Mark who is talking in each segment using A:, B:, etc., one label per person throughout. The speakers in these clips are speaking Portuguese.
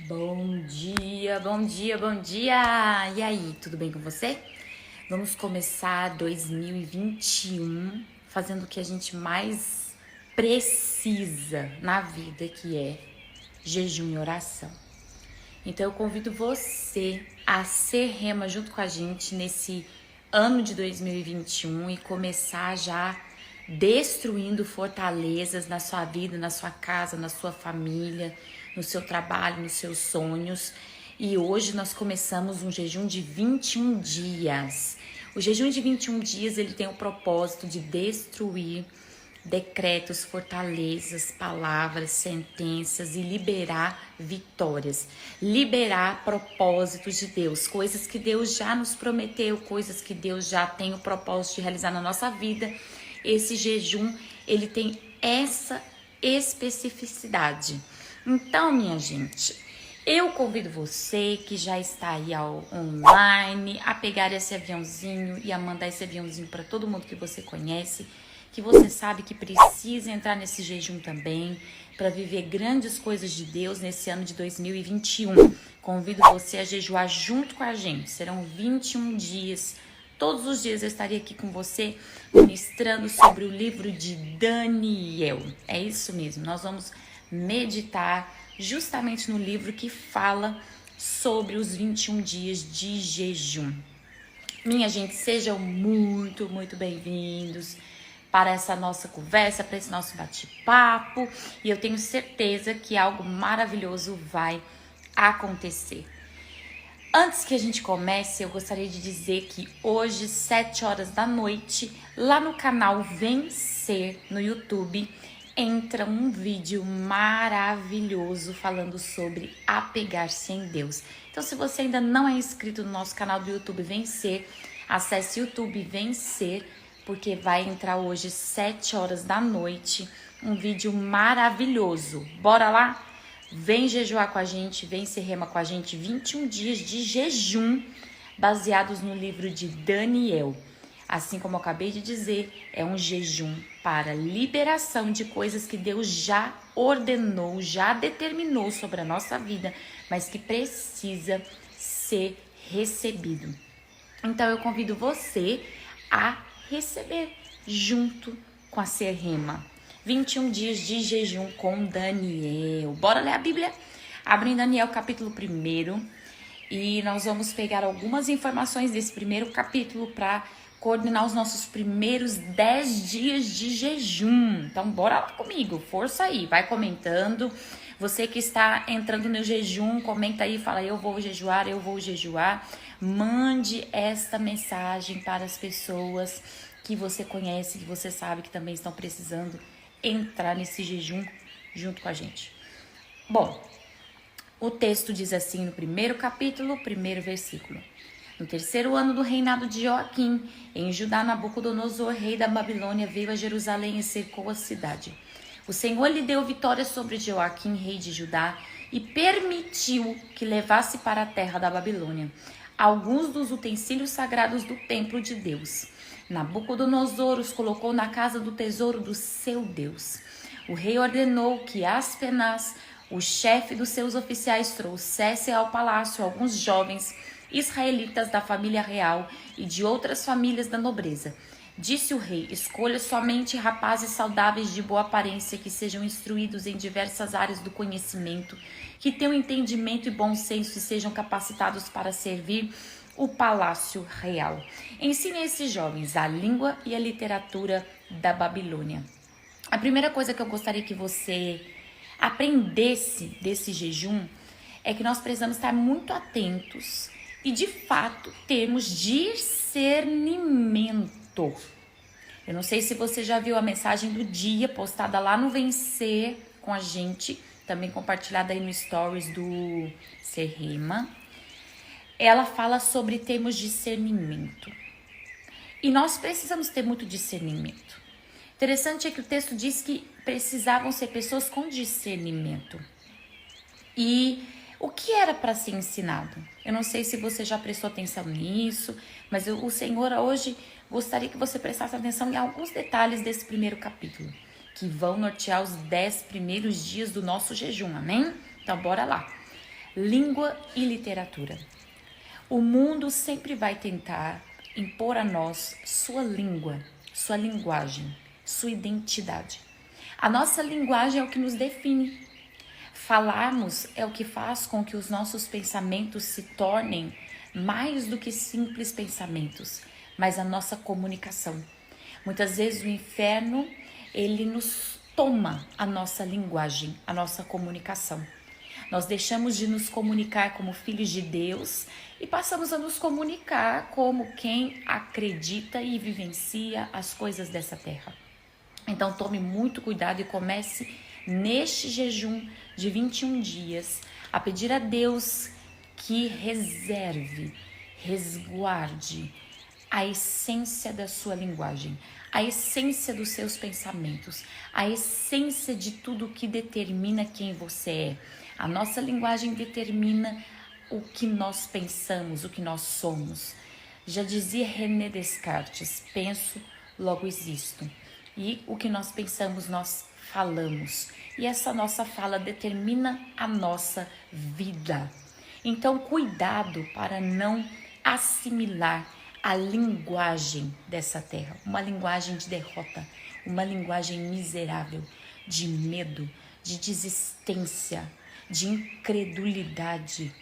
A: Bom dia, bom dia, bom dia! E aí, tudo bem com você? Vamos começar 2021 fazendo o que a gente mais precisa na vida, que é jejum e oração. Então eu convido você a ser rema junto com a gente nesse ano de 2021 e começar já destruindo fortalezas na sua vida, na sua casa, na sua família, no seu trabalho, nos seus sonhos. E hoje nós começamos um jejum de 21 dias. O jejum de 21 dias, ele tem o propósito de destruir decretos, fortalezas, palavras, sentenças e liberar vitórias, liberar propósitos de Deus, coisas que Deus já nos prometeu, coisas que Deus já tem o propósito de realizar na nossa vida. Esse jejum, ele tem essa especificidade. Então, minha gente, eu convido você que já está aí online a pegar esse aviãozinho e a mandar esse aviãozinho para todo mundo que você conhece, que você sabe que precisa entrar nesse jejum também, para viver grandes coisas de Deus nesse ano de 2021. Convido você a jejuar junto com a gente. Serão 21 dias. Todos os dias eu estarei aqui com você, ministrando sobre o livro de Daniel. É isso mesmo, nós vamos meditar justamente no livro que fala sobre os 21 dias de jejum. Minha gente, sejam muito, muito bem-vindos para essa nossa conversa, para esse nosso bate-papo, e eu tenho certeza que algo maravilhoso vai acontecer. Antes que a gente comece, eu gostaria de dizer que hoje, 7 horas da noite, lá no canal Vencer no YouTube, entra um vídeo maravilhoso falando sobre apegar-se em Deus. Então, se você ainda não é inscrito no nosso canal do YouTube Vencer, acesse YouTube Vencer, porque vai entrar hoje, 7 horas da noite, um vídeo maravilhoso. Bora lá? Vem jejuar com a gente, vem ser rema com a gente, 21 dias de jejum, baseados no livro de Daniel. Assim como eu acabei de dizer, é um jejum para liberação de coisas que Deus já ordenou, já determinou sobre a nossa vida, mas que precisa ser recebido. Então eu convido você a receber junto com a Ser Rema. 21 dias de jejum com Daniel. Bora ler a Bíblia? Abre em Daniel capítulo 1 e nós vamos pegar algumas informações desse primeiro capítulo para coordenar os nossos primeiros 10 dias de jejum. Então bora lá comigo, força aí, vai comentando. Você que está entrando no jejum, comenta aí, fala eu vou jejuar, eu vou jejuar. Mande esta mensagem para as pessoas que você conhece, que você sabe que também estão precisando entrar nesse jejum junto com a gente. Bom, o texto diz assim no primeiro capítulo, primeiro versículo. No terceiro ano do reinado de Joaquim, em Judá, Nabucodonosor, rei da Babilônia, veio a Jerusalém e cercou a cidade. O Senhor lhe deu vitória sobre Joaquim, rei de Judá, e permitiu que levasse para a terra da Babilônia alguns dos utensílios sagrados do templo de Deus. Nabucodonosor os colocou na casa do tesouro do seu Deus. O rei ordenou que Aspenaz, o chefe dos seus oficiais, trouxesse ao palácio alguns jovens israelitas da família real e de outras famílias da nobreza. Disse o rei: escolha somente rapazes saudáveis de boa aparência, que sejam instruídos em diversas áreas do conhecimento, que tenham entendimento e bom senso e sejam capacitados para servir o palácio real. Ensine a esses jovens a língua e a literatura da Babilônia. A primeira coisa que eu gostaria que você aprendesse desse jejum é que nós precisamos estar muito atentos e, de fato, termos discernimento. Eu não sei se você já viu a mensagem do dia postada lá no Vencer com a gente, também compartilhada aí no Stories do Ser Rema. Ela fala sobre termos discernimento. E nós precisamos ter muito discernimento. Interessante é que o texto diz que precisavam ser pessoas com discernimento. E o que era para ser ensinado? Eu não sei se você já prestou atenção nisso, mas o Senhor hoje gostaria que você prestasse atenção em alguns detalhes desse primeiro capítulo, que vão nortear os 10 primeiros dias do nosso jejum, amém? Então bora lá. língua e literatura. O mundo sempre vai tentar impor a nós sua língua, sua linguagem, sua identidade. A nossa linguagem é o que nos define. Falarmos é o que faz com que os nossos pensamentos se tornem mais do que simples pensamentos, mas a nossa comunicação. Muitas vezes o inferno, ele nos toma a nossa linguagem, a nossa comunicação. Nós deixamos de nos comunicar como filhos de Deus e passamos a nos comunicar como quem acredita e vivencia as coisas dessa terra. Então tome muito cuidado e comece neste jejum de 21 dias a pedir a Deus que reserve, resguarde a essência da sua linguagem, a essência dos seus pensamentos, a essência de tudo que determina quem você é. A nossa linguagem determina o que nós pensamos, o que nós somos. Já dizia René Descartes, penso, logo existo. E o que nós pensamos, nós falamos. E essa nossa fala determina a nossa vida. Então, cuidado para não assimilar a linguagem dessa terra. Uma linguagem de derrota, uma linguagem miserável, de medo, de desistência, de incredulidade.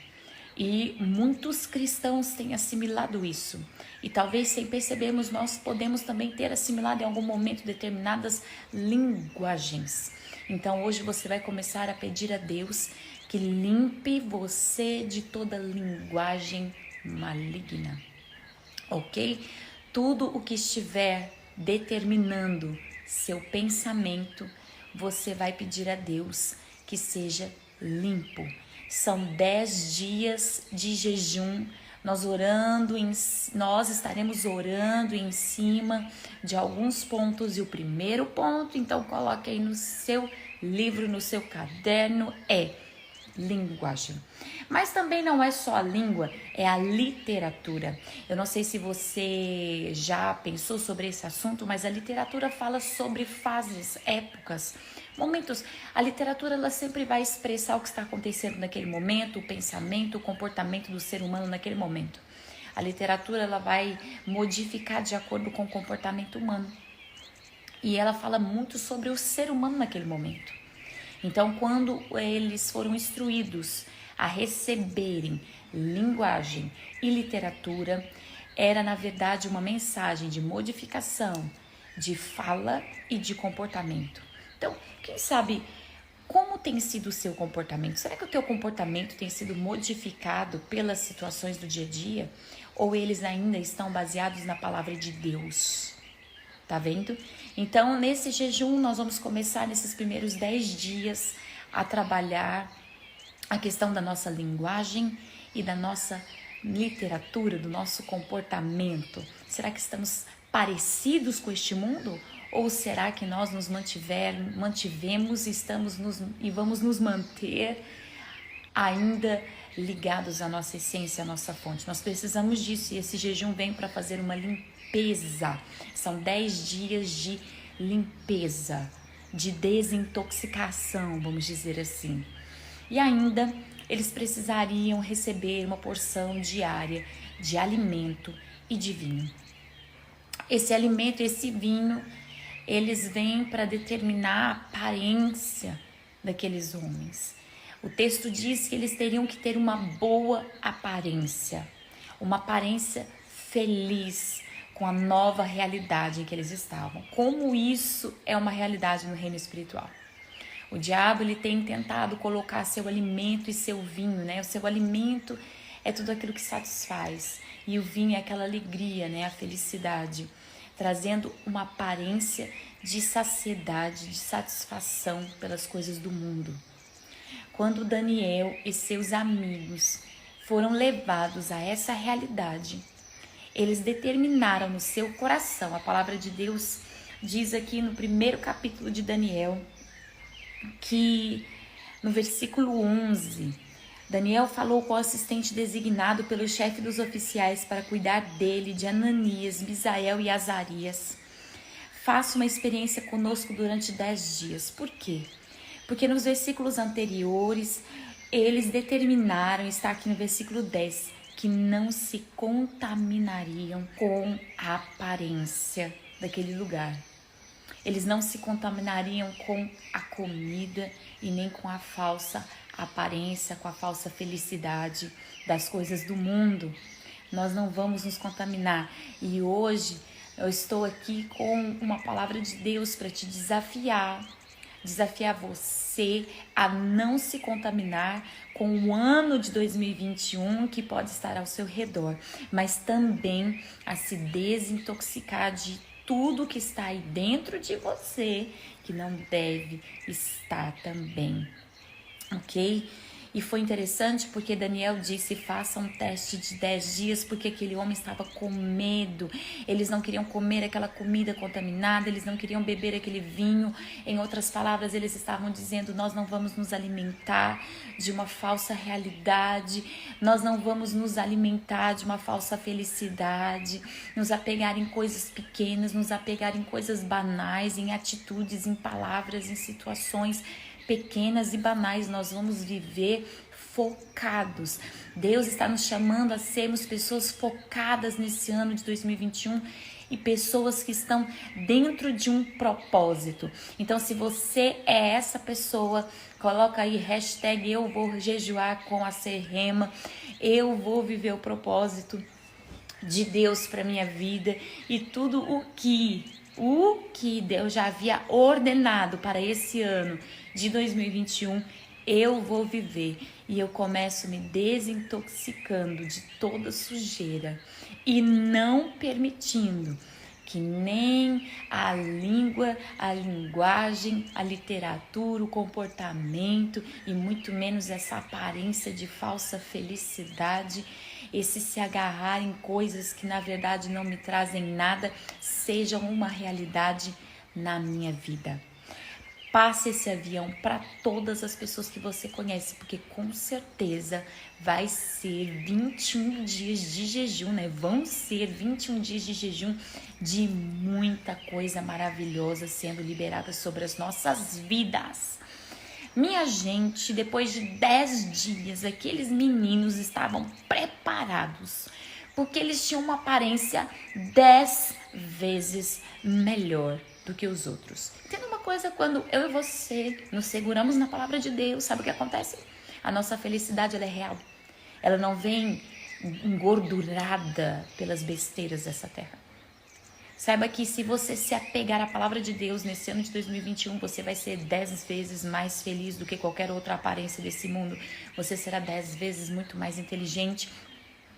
A: E muitos cristãos têm assimilado isso. E talvez sem percebermos, nós podemos também ter assimilado em algum momento determinadas linguagens. Então hoje você vai começar a pedir a Deus que limpe você de toda linguagem maligna. Ok? Tudo o que estiver determinando seu pensamento, você vai pedir a Deus que seja limpo. São 10 dias de jejum, nós estaremos orando em cima de alguns pontos. E o primeiro ponto, então coloque aí no seu livro, no seu caderno, é linguagem. Mas também não é só a língua, é a literatura. Eu não sei se você já pensou sobre esse assunto, mas a literatura fala sobre fases, épocas, momentos. A literatura, ela sempre vai expressar o que está acontecendo naquele momento, o pensamento, o comportamento do ser humano naquele momento. A literatura, ela vai modificar de acordo com o comportamento humano. E ela fala muito sobre o ser humano naquele momento. Então, quando eles foram instruídos a receberem linguagem e literatura, era na verdade uma mensagem de modificação, de fala e de comportamento. Então, quem sabe como tem sido o seu comportamento? Será que o teu comportamento tem sido modificado pelas situações do dia a dia? Ou eles ainda estão baseados na palavra de Deus? Tá vendo? Então, nesse jejum, nós vamos começar nesses primeiros 10 dias a trabalhar a questão da nossa linguagem e da nossa literatura, do nosso comportamento. Será que estamos parecidos com este mundo? Ou será que nós nos mantivemos e vamos nos manter ainda ligados à nossa essência, à nossa fonte? Nós precisamos disso e esse jejum vem para fazer uma limpeza. São 10 dias de limpeza, de desintoxicação, vamos dizer assim. E ainda eles precisariam receber uma porção diária de alimento e de vinho. Esse alimento e esse vinho, eles vêm para determinar a aparência daqueles homens. O texto diz que eles teriam que ter uma boa aparência, uma aparência feliz com a nova realidade em que eles estavam. Como isso é uma realidade no reino espiritual? O diabo, ele tem tentado colocar seu alimento e seu vinho, né? O seu alimento é tudo aquilo que satisfaz e o vinho é aquela alegria, né? A felicidade, trazendo uma aparência de saciedade, de satisfação pelas coisas do mundo. Quando Daniel e seus amigos foram levados a essa realidade, eles determinaram no seu coração, a palavra de Deus diz aqui no primeiro capítulo de Daniel, que no versículo 11, Daniel falou com o assistente designado pelo chefe dos oficiais para cuidar dele, de Ananias, Misael e Azarias. Faça uma experiência conosco durante 10 dias. Por quê? Porque nos versículos anteriores, Eles determinaram, está aqui no versículo 10, que não se contaminariam com a aparência daquele lugar. Eles não se contaminariam com a comida e nem com a falsa aparência, com a falsa felicidade das coisas do mundo. Nós não vamos nos contaminar. E hoje eu estou aqui com uma palavra de Deus para te desafiar você a não se contaminar com o ano de 2021 que pode estar ao seu redor, mas também a se desintoxicar de tudo que está aí dentro de você que não deve estar também, ok? E foi interessante porque Daniel disse, faça um teste de 10 dias, porque aquele homem estava com medo. Eles não queriam comer aquela comida contaminada, eles não queriam beber aquele vinho. Em outras palavras, eles estavam dizendo, nós não vamos nos alimentar de uma falsa realidade, nós não vamos nos alimentar de uma falsa felicidade, nos apegar em coisas pequenas, nos apegar em coisas banais, em atitudes, em palavras, em situações pequenas e banais. Nós vamos viver focados. Deus está nos chamando a sermos pessoas focadas nesse ano de 2021 e pessoas que estão dentro de um propósito. Então, se você é essa pessoa, coloca aí hashtag eu vou jejuar com a Serrema, eu vou viver o propósito de Deus para minha vida e tudo o que Deus já havia ordenado para esse ano de 2021, eu vou viver. E eu começo me desintoxicando de toda sujeira e não permitindo que nem a língua, a linguagem, a literatura, o comportamento e muito menos essa aparência de falsa felicidade, esse se agarrar em coisas que na verdade não me trazem nada, sejam uma realidade na minha vida. Passe esse avião para todas as pessoas que você conhece, porque com certeza vai ser 21 dias de jejum, né? Vão ser 21 dias de jejum de muita coisa maravilhosa sendo liberada sobre as nossas vidas. Minha gente, depois de 10 dias, aqueles meninos estavam preparados, porque eles tinham uma aparência 10 vezes melhor do que os outros. Entenda uma coisa, quando eu e você nos seguramos na palavra de Deus, sabe o que acontece? A nossa felicidade, ela é real. Ela não vem engordurada pelas besteiras dessa terra. Saiba que se você se apegar à palavra de Deus nesse ano de 2021, você vai ser 10 vezes mais feliz do que qualquer outra aparência desse mundo. Você será 10 vezes muito mais inteligente.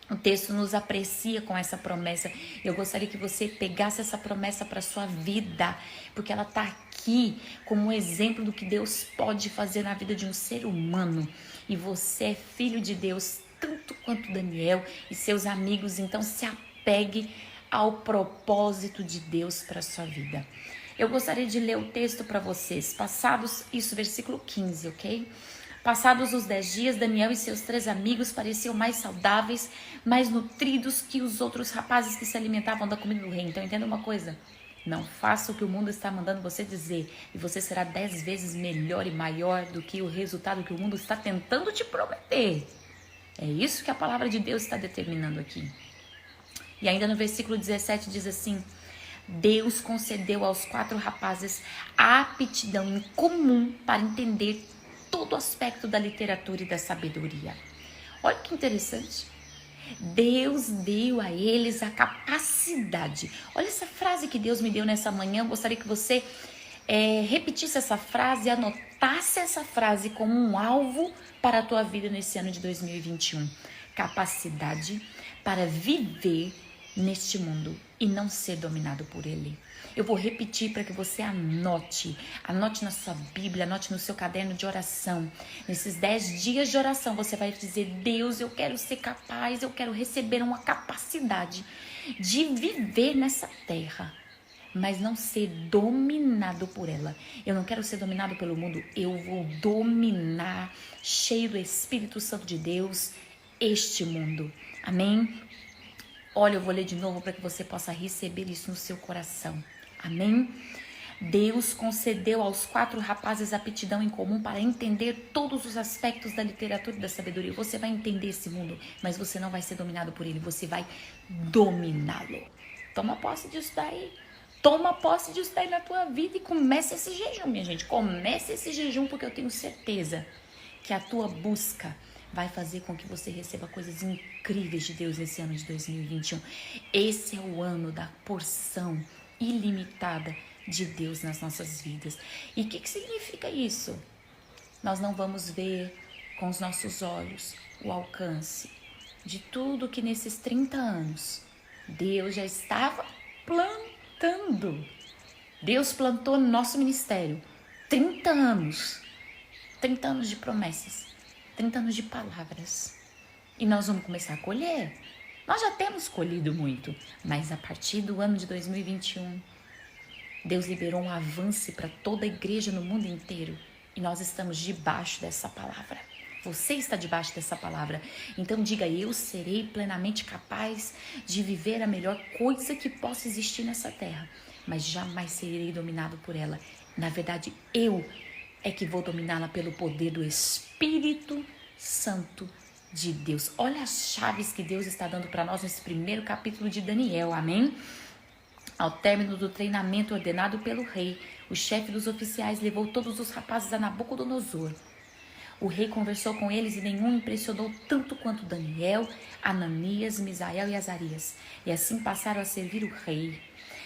A: O texto nos aprecia com essa promessa. Eu gostaria que você pegasse essa promessa para sua vida, porque ela está aqui como um exemplo do que Deus pode fazer na vida de um ser humano. E você é filho de Deus, tanto quanto Daniel e seus amigos. Então se apegue ao propósito de Deus para sua vida. Eu gostaria de ler o texto para vocês. Passados, isso, versículo 15, ok? Passados os 10 dias, Daniel e seus 3 amigos pareciam mais saudáveis, mais nutridos que os outros rapazes que se alimentavam da comida do rei. Então entenda uma coisa, não faça o que o mundo está mandando você dizer, e você será 10 vezes melhor e maior do que o resultado que o mundo está tentando te prometer. É isso que a palavra de Deus está determinando aqui. E ainda no versículo 17 diz assim: Deus concedeu aos 4 rapazes a aptidão em comum para entender todo o aspecto da literatura e da sabedoria. Olha que interessante. Deus deu a eles a capacidade. Olha essa frase que Deus me deu nessa manhã. Eu gostaria que você repetisse essa frase, anotasse essa frase como um alvo para a tua vida nesse ano de 2021. Capacidade para viver neste mundo e não ser dominado por ele. Eu vou repetir para que você anote na sua Bíblia, anote no seu caderno de oração. Nesses 10 dias de oração você vai dizer: Deus, eu quero ser capaz, eu quero receber uma capacidade de viver nessa terra, mas não ser dominado por ela. Eu não quero ser dominado pelo mundo, eu vou dominar, cheio do Espírito Santo de Deus, este mundo. Amém? Olha, eu vou ler de novo para que você possa receber isso no seu coração. Amém? Deus concedeu aos 4 rapazes aptidão em comum para entender todos os aspectos da literatura e da sabedoria. Você vai entender esse mundo, mas você não vai ser dominado por ele, você vai dominá-lo. Toma posse disso daí. Toma posse disso daí na tua vida e comece esse jejum, minha gente. Comece esse jejum, porque eu tenho certeza que a tua busca vai fazer com que você receba coisas incríveis de Deus nesse ano de 2021. Esse é o ano da porção ilimitada de Deus nas nossas vidas. E o que significa isso? Nós não vamos ver com os nossos olhos o alcance de tudo que nesses 30 anos Deus já estava plantando. Deus plantou no nosso ministério 30 anos. 30 anos de promessas. 30 anos de palavras. E nós vamos começar a colher. Nós já temos colhido muito, mas a partir do ano de 2021, Deus liberou um avanço para toda a igreja no mundo inteiro. E nós estamos debaixo dessa palavra. Você está debaixo dessa palavra. Então diga, eu serei plenamente capaz de viver a melhor coisa que possa existir nessa terra. Mas jamais serei dominado por ela. Na verdade, eu é que vou dominá-la pelo poder do Espírito Santo de Deus. Olha as chaves que Deus está dando para nós nesse primeiro capítulo de Daniel, amém? Ao término do treinamento ordenado pelo rei, o chefe dos oficiais levou todos os rapazes a Nabucodonosor. O rei conversou com eles e nenhum impressionou tanto quanto Daniel, Ananias, Misael e Azarias. E assim passaram a servir o rei.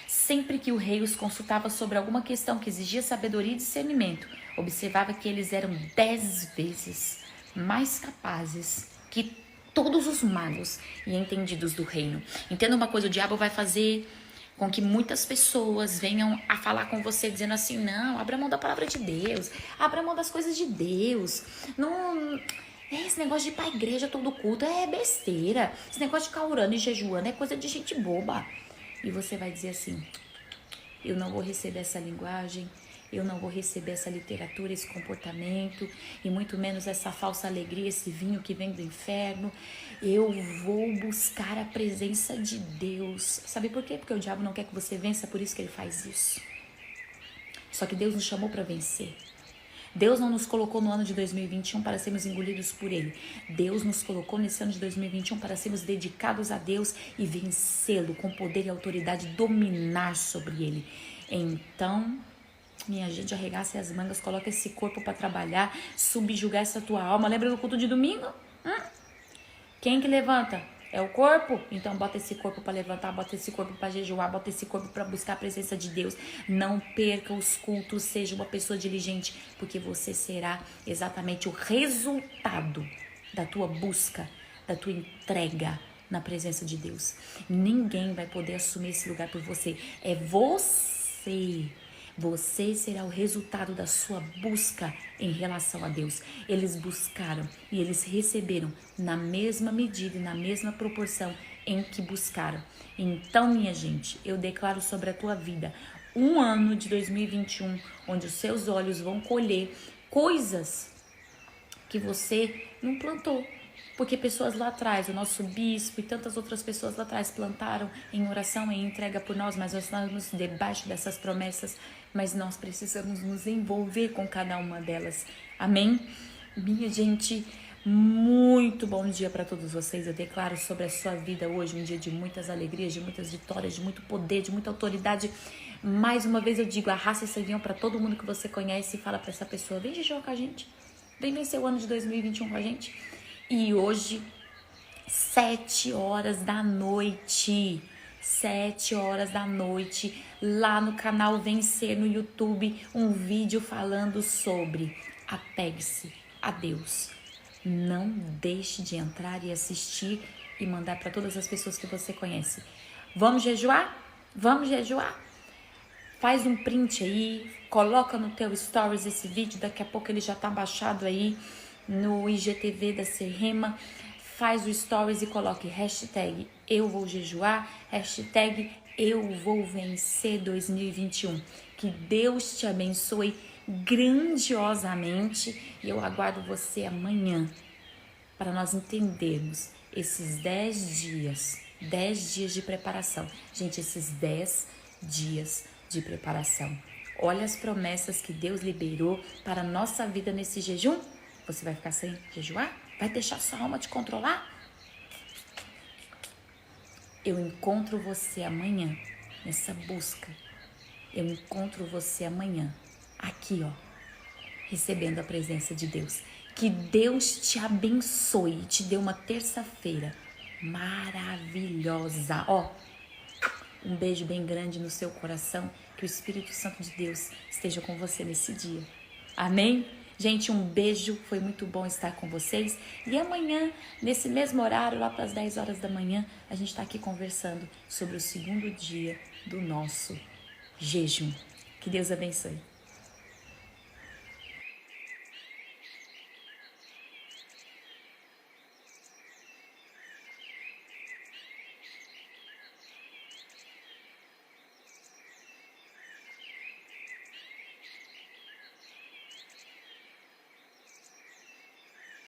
A: Sempre que o rei os consultava sobre alguma questão que exigia sabedoria e discernimento, observava que eles eram 10 vezes mais capazes que todos os magos e entendidos do reino. Entenda uma coisa, o diabo vai fazer com que muitas pessoas venham a falar com você dizendo assim, não, abra mão da palavra de Deus, abra mão das coisas de Deus, não, esse negócio de ir pra igreja todo culto é besteira, esse negócio de ficar orando e jejuando é coisa de gente boba. E você vai dizer assim, eu não vou receber essa linguagem, eu não vou receber essa literatura, esse comportamento, e muito menos essa falsa alegria, esse vinho que vem do inferno. Eu vou buscar a presença de Deus. Sabe por quê? Porque o diabo não quer que você vença, por isso que ele faz isso. Só que Deus nos chamou para vencer. Deus não nos colocou no ano de 2021 para sermos engolidos por Ele. Deus nos colocou nesse ano de 2021 para sermos dedicados a Deus e vencê-lo com poder e autoridade, dominar sobre Ele. Então, minha gente, arregace as mangas, coloca esse corpo para trabalhar, subjugar essa tua alma. Lembra do culto de domingo? Quem que levanta? É o corpo? Então bota esse corpo para levantar, bota esse corpo para jejuar, bota esse corpo para buscar a presença de Deus. Não perca os cultos, seja uma pessoa diligente, porque você será exatamente o resultado da tua busca, da tua entrega na presença de Deus. Ninguém vai poder assumir esse lugar por você. É você. Você será o resultado da sua busca em relação a Deus. Eles buscaram e eles receberam na mesma medida e na mesma proporção em que buscaram. Então, minha gente, eu declaro sobre a tua vida um ano de 2021 onde os seus olhos vão colher coisas que você não plantou. Porque pessoas lá atrás, o nosso bispo e tantas outras pessoas lá atrás plantaram em oração e em entrega por nós, mas nós estamos debaixo dessas promessas, mas nós precisamos nos envolver com cada uma delas. Amém? Minha gente, muito bom dia para todos vocês. Eu declaro sobre a sua vida hoje um dia de muitas alegrias, de muitas vitórias, de muito poder, de muita autoridade. Mais uma vez eu digo, arrasta esse avião para todo mundo que você conhece e fala para essa pessoa, vem jejuar com a gente, vem vencer o ano de 2021 com a gente. E hoje, 7 horas da noite, 7 horas da noite, lá no canal Vencer no YouTube, um vídeo falando sobre apegue-se a Deus. Não deixe de entrar e assistir e mandar para todas as pessoas que você conhece. Vamos jejuar? Vamos jejuar? Faz um print aí, coloca no teu stories esse vídeo, daqui a pouco ele já tá baixado aí no IGTV da Serrema. Faz o stories e coloque hashtag eu vou jejuar, hashtag eu vou vencer 2021. Que Deus te abençoe grandiosamente e eu aguardo você amanhã para nós entendermos esses 10 dias de preparação. Gente, esses 10 dias de preparação. Olha as promessas que Deus liberou para a nossa vida nesse jejum. Você vai ficar sem jejuar? Vai deixar sua alma te controlar? Eu encontro você amanhã nessa busca. Eu encontro você amanhã aqui, ó, recebendo a presença de Deus. Que Deus te abençoe e te dê uma terça-feira maravilhosa. Ó, um beijo bem grande no seu coração. Que o Espírito Santo de Deus esteja com você nesse dia. Amém? Gente, um beijo. Foi muito bom estar com vocês. E amanhã, nesse mesmo horário, lá para as 10 horas da manhã, a gente está aqui conversando sobre o segundo dia do nosso jejum. Que Deus abençoe.